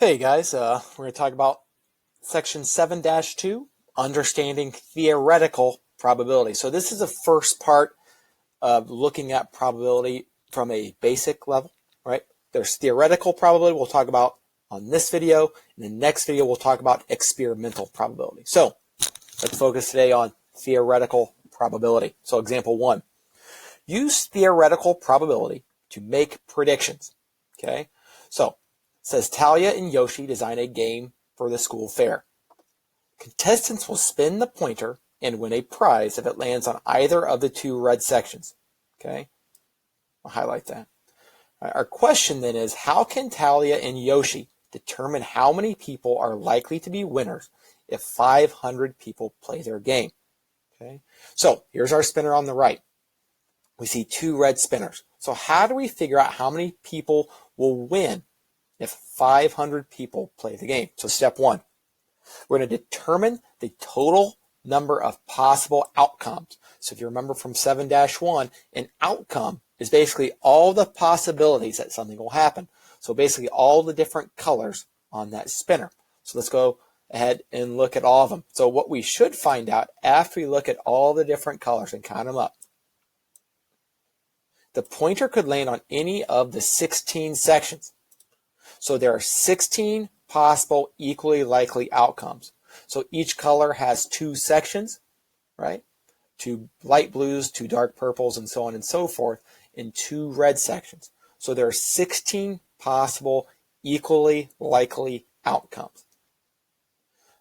Hey guys, we're going to talk about section 7-2, understanding theoretical probability. So this is the first part of looking at probability from a basic level, right? There's theoretical probability we'll talk about on this video. In the next video, we'll talk about experimental probability. So let's focus today on theoretical probability. So example 1, use theoretical probability to make predictions, okay? So it says Talia and Yoshi design a game for the school fair. Contestants will spin the pointer and win a prize if it lands on either of the two red sections. Okay, I'll highlight that. Our question then is, how can Talia and Yoshi determine how many people are likely to be winners if 500 people play their game? Okay, so here's our spinner on the right. We see two red spinners. So how do we figure out how many people will win if 500 people play the game? So step 1, we're going to determine the total number of possible outcomes. So if you remember from 7-1, an outcome is basically all the possibilities that something will happen. So basically all the different colors on that spinner. So let's go ahead and look at all of them. So what we should find out after we look at all the different colors and count them up, the pointer could land on any of the 16 sections. So there are 16 possible equally likely outcomes. So each color has two sections, right? Two light blues, two dark purples, and so on and so forth, and two red sections. So there are 16 possible equally likely outcomes.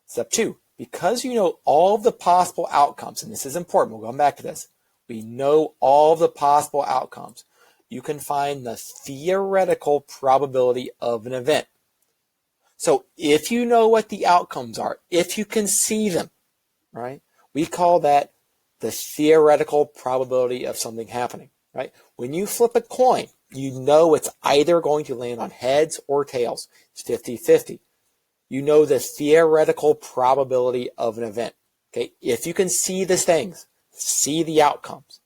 Step 2, because you know all of the possible outcomes, and this is important, we'll come back to this, we know all of the possible outcomes, you can find the theoretical probability of an event. So if you know what the outcomes are, if you can see them, right, we call that the theoretical probability of something happening, right? When you flip a coin, you know it's either going to land on heads or tails. It's 50-50. You know the theoretical probability of an event, okay? If you can see these things, see the outcomes,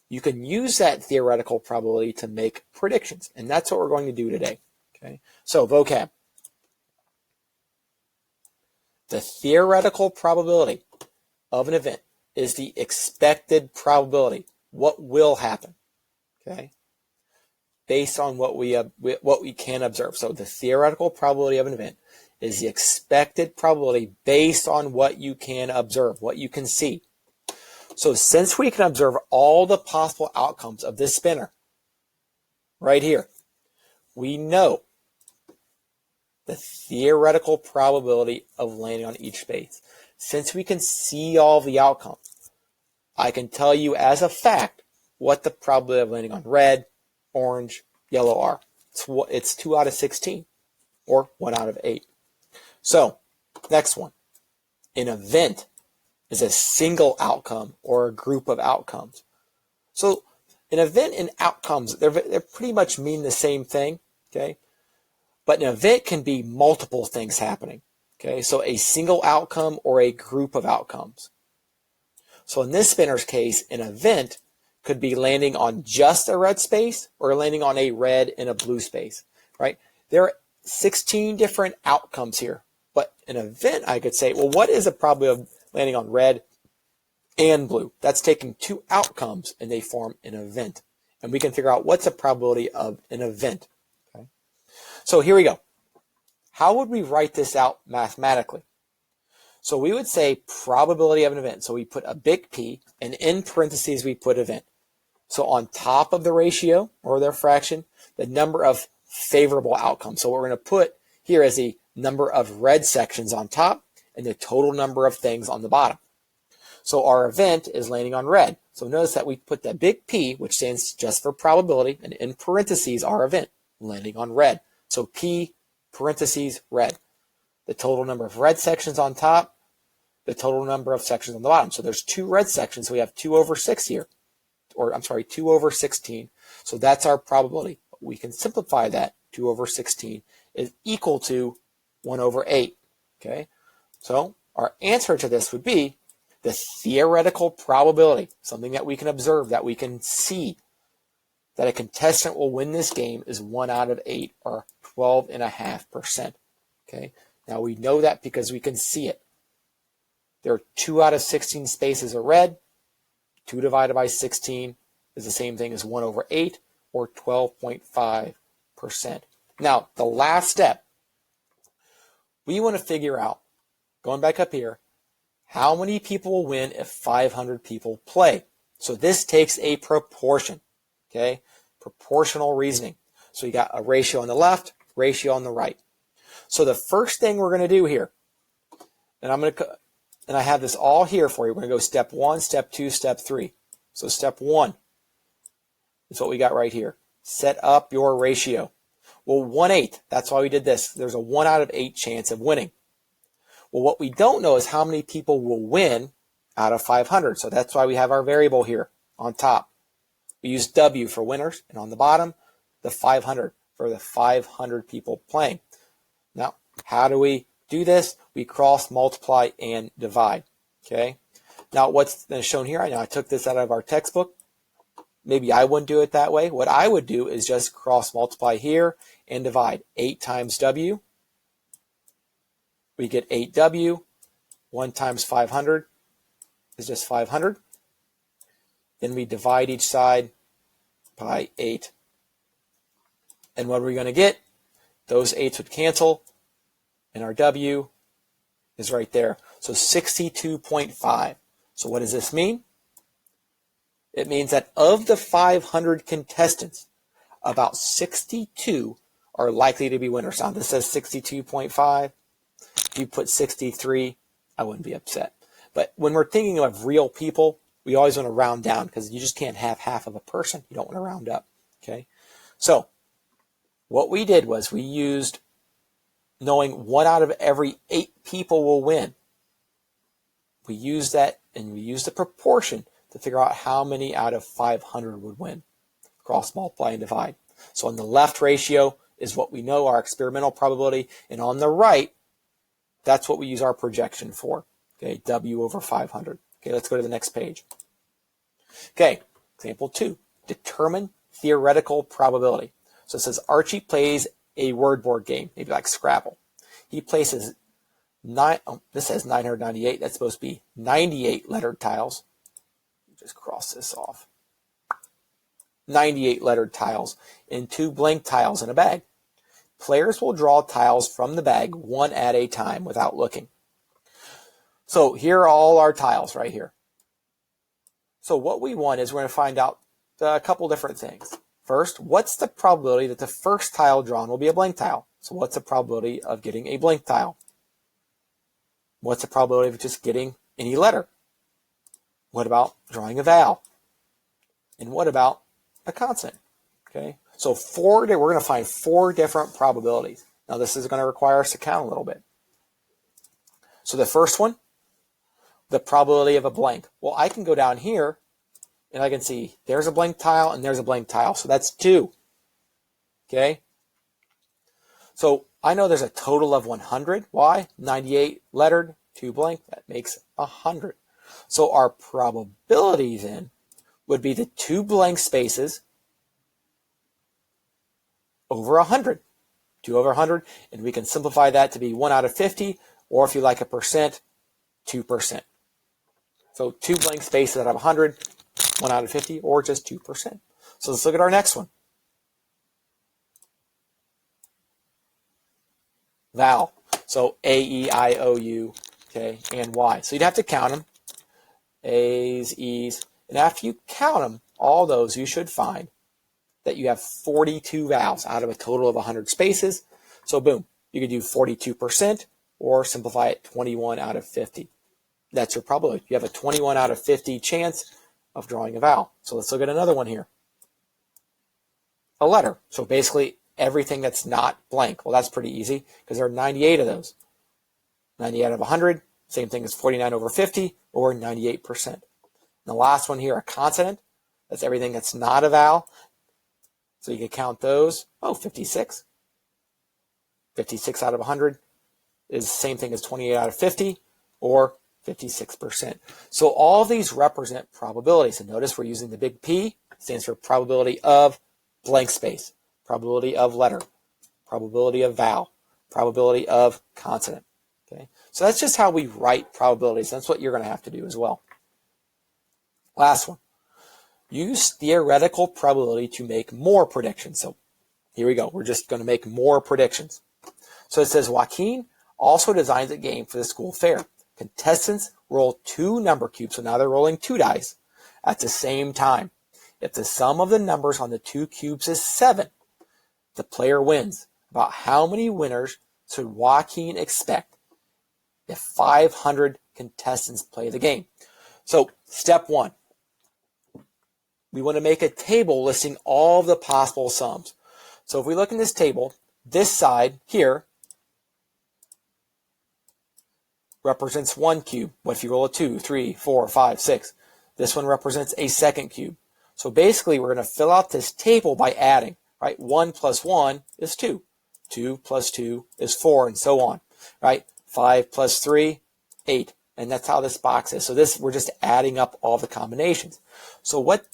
you can use that theoretical probability to make predictions, and that's what we're going to do today, okay? So vocab. The theoretical probability of an event is the expected probability, what will happen, okay, based on what we can observe. So the theoretical probability of an event is the expected probability based on what you can observe, what you can see. So since we can observe all the possible outcomes of this spinner right here, we know the theoretical probability of landing on each space. Since we can see all the outcomes, I can tell you as a fact what the probability of landing on red, orange, yellow are. It's 2 out of 16, or 1 out of 8. So, next one. An event is a single outcome or a group of outcomes. So, an event and outcomes, they're pretty much mean the same thing, okay? But an event can be multiple things happening, okay? So a single outcome or a group of outcomes. So in this spinner's case, an event could be landing on just a red space or landing on a red and a blue space, right? There are 16 different outcomes here. But an event, I could say, well, what is the probability of landing on red and blue? That's taking two outcomes and they form an event. And we can figure out what's the probability of an event. Okay? So here we go. How would we write this out mathematically? So we would say probability of an event. So we put a big P, and in parentheses we put event. So on top of the ratio or their fraction, the number of favorable outcomes. So what we're going to put here is the number of red sections on top and the total number of things on the bottom. So our event is landing on red. So notice that we put that big P, which stands just for probability, and in parentheses our event, landing on red. So P, parentheses, red. The total number of red sections on top, the total number of sections on the bottom. So there's two red sections, so we have 2 over 6 here. Or I'm sorry, 2 over 16. So that's our probability. We can simplify that. 2 over 16 is equal to 1 over 8. Okay? So our answer to this would be the theoretical probability, something that we can observe, that we can see, that a contestant will win this game is 1 out of 8, or 12.5%. Okay, now we know that because we can see it. There are 2 out of 16 spaces are red. 2 divided by 16 is the same thing as 1 over 8, or 12.5%. Now, the last step, we want to figure out, going back up here, how many people will win if 500 people play. So this takes a proportion, okay? Proportional reasoning. So you got a ratio on the left, ratio on the right. So the first thing we're going to do here, and I have this all here for you. We're going to go step 1, step 2, step 3. So step 1 is what we got right here. Set up your ratio. Well, 1/8, that's why we did this. There's a 1 out of 8 chance of winning. Well, what we don't know is how many people will win out of 500. So that's why we have our variable here on top. We use W for winners, and on the bottom, the 500 for the 500 people playing. Now, how do we do this? We cross, multiply, and divide. Okay. Now, what's shown here? I know I took this out of our textbook. Maybe I wouldn't do it that way. What I would do is just cross multiply here and divide. 8 times W. We get 8W. 1 times 500 is just 500. Then we divide each side by 8. And what are we going to get? Those 8s would cancel, and our W is right there. So 62.5. So what does this mean? It means that of the 500 contestants, about 62 are likely to be winners. Now this says 62.5. If you put 63, I wouldn't be upset. But when we're thinking of real people, we always want to round down because you just can't have half of a person. You don't want to round up. Okay. So what we did was we used knowing 1 out of every 8 people will win. We used that, and we used the proportion to figure out how many out of 500 would win. Cross, multiply, and divide. So on the left ratio is what we know, our experimental probability, and on the right, that's what we use our projection for. Okay, W over 500. Okay, let's go to the next page. Okay, example 2. Determine theoretical probability. So it says Archie plays a word board game, maybe like Scrabble. He places this says 998. That's supposed to be 98 lettered tiles. Just cross this off. 98 lettered tiles and 2 blank tiles in a bag. Players will draw tiles from the bag one at a time without looking. So here are all our tiles right here. So what we want is we're going to find out a couple different things. First, what's the probability that the first tile drawn will be a blank tile? So what's the probability of getting a blank tile? What's the probability of just getting any letter? What about drawing a vowel? And what about a consonant? Okay, so we're going to find 4 different probabilities. Now this is going to require us to count a little bit. So the first one, the probability of a blank. Well, I can go down here and I can see there's a blank tile and there's a blank tile. So that's 2. Okay. So I know there's a total of 100. Why? 98 lettered, 2 blank. That makes 100. So our probability then would be the 2 blank spaces over 100. 2 over 100. And we can simplify that to be 1 out of 50, or if you like a percent, 2%. So 2 blank spaces out of 100, 1 out of 50, or just 2%. So let's look at our next one. Vowel. So A, E, I, O, U, okay, and Y. So you'd have to count them. A's, E's. And after you count them, all those, you should find that you have 42 vowels out of a total of 100 spaces. So boom, you could do 42% or simplify it 21 out of 50. That's your probability. You have a 21 out of 50 chance of drawing a vowel. So let's look at another one here. A letter. So basically everything that's not blank. Well, that's pretty easy because there are 98 of those. 98 out of 100, same thing as 49 over 50, or 98%. And the last one here, a consonant. That's everything that's not a vowel. So you can count those. Oh, 56. 56 out of 100 is the same thing as 28 out of 50, or 56%. So all of these represent probabilities. And notice we're using the big P, stands for probability of blank space, probability of letter, probability of vowel, probability of consonant. Okay, so that's just how we write probabilities. That's what you're going to have to do as well. Last one. Use theoretical probability to make more predictions. So here we go. We're just going to make more predictions. So it says Joaquin also designs a game for the school fair. Contestants roll 2 number cubes, so now they're rolling 2 dice at the same time. If the sum of the numbers on the 2 cubes is 7, the player wins. About how many winners should Joaquin expect if 500 contestants play the game? So step 1, we want to make a table listing all of the possible sums. So if we look in this table, this side here represents 1 cube. What if you roll a 2, 3, 4, 5, 6? This one represents a second cube. So basically, we're going to fill out this table by adding, right? 1 plus 1 is 2. 2 plus 2 is 4, and so on, right? 5 plus 3, 8. And that's how this box is. So this, we're just adding up all the combinations. So what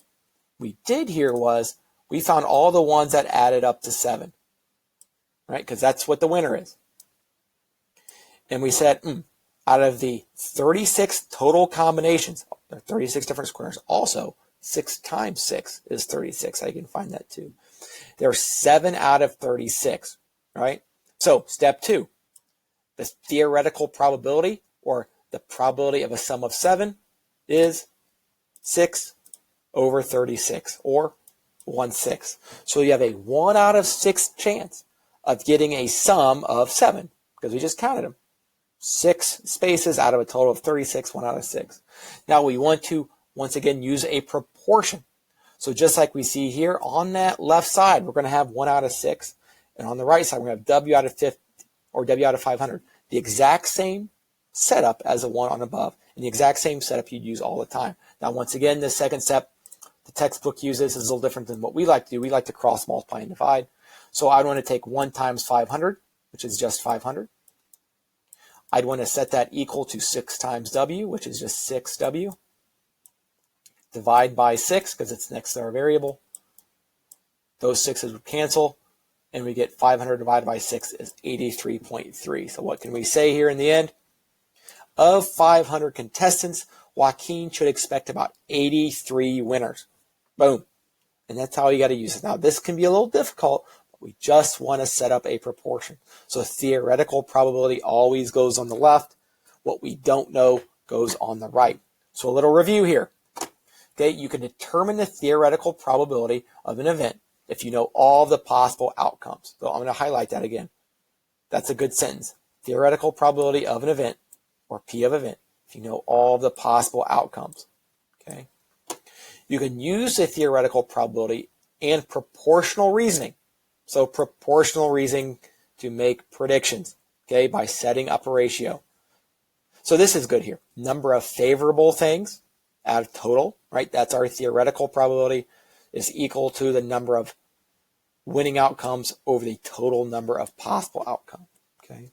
we did here was we found all the ones that added up to 7, right? Because that's what the winner is. And we said, out of the 36 total combinations, there are 36 different squares. Also, 6 times 6 is 36. I can find that too. There are 7 out of 36, right? So step 2, the theoretical probability, or the probability of a sum of 7, is 6 over 36, or 1/6. So you have a 1 out of 6 chance of getting a sum of 7, because we just counted them. 6 spaces out of a total of 36, 1 out of 6. Now we want to, once again, use a proportion. So just like we see here, on that left side, we're going to have 1 out of 6. And on the right side, we're going to have W out of 50, or W out of 500. The exact same setup as the one on above, and the exact same setup you'd use all the time. Now, once again, the second step the textbook uses is a little different than what we like to do. We like to cross multiply and divide. So I'd want to take 1 times 500, which is just 500. I'd want to set that equal to 6 times W, which is just 6W. Divide by 6, because it's next to our variable. Those 6's would cancel, and we get 500 divided by 6 is 83.3. So what can we say here in the end? Of 500 contestants, Joaquin should expect about 83 winners. Boom. And that's how you got to use it. Now, this can be a little difficult, but we just want to set up a proportion. So theoretical probability always goes on the left. What we don't know goes on the right. So a little review here. Okay, you can determine the theoretical probability of an event if you know all the possible outcomes. So I'm going to highlight that again. That's a good sentence. Theoretical probability of an event, or P of event, if you know all the possible outcomes. Okay. You can use the theoretical probability and proportional reasoning. So proportional reasoning to make predictions, okay, by setting up a ratio. So this is good here. Number of favorable things out of total, right? That's our theoretical probability, is equal to the number of winning outcomes over the total number of possible outcomes, okay?